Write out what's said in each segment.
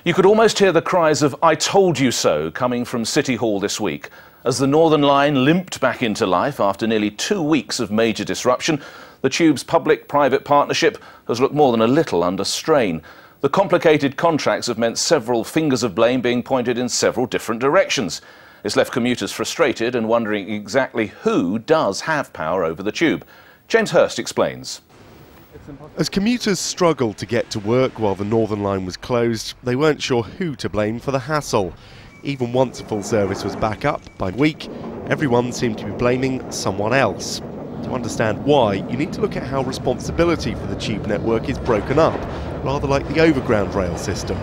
You could almost hear the cries of "I told you so" coming from City Hall this week. As the Northern Line limped back into life after nearly 2 weeks of major disruption, the Tube's public-private partnership has looked more than a little under strain. The complicated contracts have meant several fingers of blame being pointed in several different directions. It's left commuters frustrated and wondering exactly who does have power over the Tube. James Hurst explains. As commuters struggled to get to work while the Northern Line was closed, they weren't sure who to blame for the hassle. Even once full service was back up by week, everyone seemed to be blaming someone else. To understand why, you need to look at how responsibility for the Tube network is broken up, rather like the overground rail system.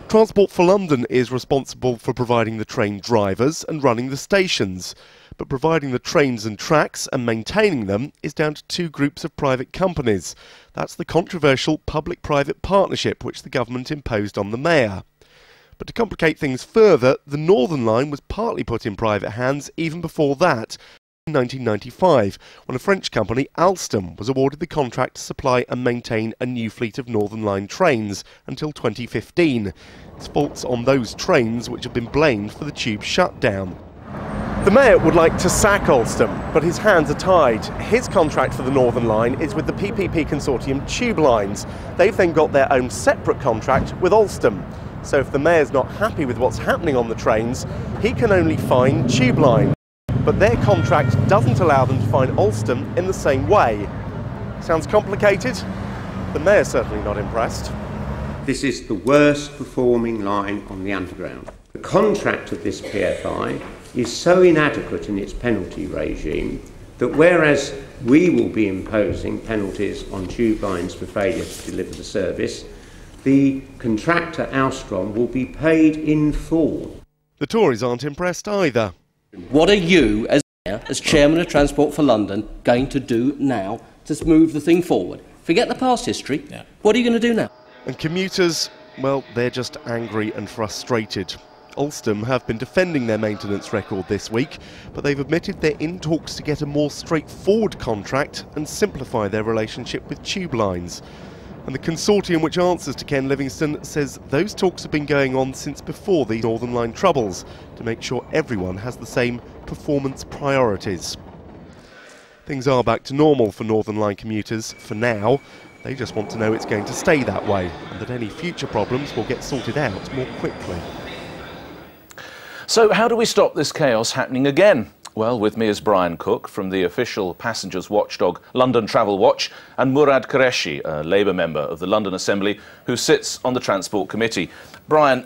Transport for London is responsible for providing the train drivers and running the stations, but providing the trains and tracks and maintaining them is down to two groups of private companies. That's the controversial public-private partnership which the government imposed on the mayor. But to complicate things further, the Northern Line was partly put in private hands even before that, in 1995, when a French company, Alstom, was awarded the contract to supply and maintain a new fleet of Northern Line trains until 2015. It's faults on those trains which have been blamed for the Tube shutdown. The mayor would like to sack Alstom, but his hands are tied. His contract for the Northern Line is with the PPP consortium Tube Lines. They've then got their own separate contract with Alstom. So if the mayor's not happy with what's happening on the trains, he can only fine Tube Line. But their contract doesn't allow them to fine Alstom in the same way. Sounds complicated? The mayor's certainly not impressed. This is the worst performing line on the Underground. The contract of this PFI is so inadequate in its penalty regime that whereas we will be imposing penalties on Tube Lines for failure to deliver the service, the contractor Alstom will be paid in full. The Tories aren't impressed either. What are you, as Chairman of Transport for London, going to do now to move the thing forward? Forget the past history. Yeah. What are you going to do now? And commuters, well, they're just angry and frustrated. Alstom have been defending their maintenance record this week, but they've admitted they're in talks to get a more straightforward contract and simplify their relationship with Tube Lines. And the consortium which answers to Ken Livingstone says those talks have been going on since before the Northern Line troubles to make sure everyone has the same performance priorities. Things are back to normal for Northern Line commuters for now. They just want to know it's going to stay that way and that any future problems will get sorted out more quickly. So how do we stop this chaos happening again? Well, with me is Brian Cook from the official passengers watchdog London Travel Watch and Murad Qureshi, a Labour member of the London Assembly who sits on the Transport Committee. Brian,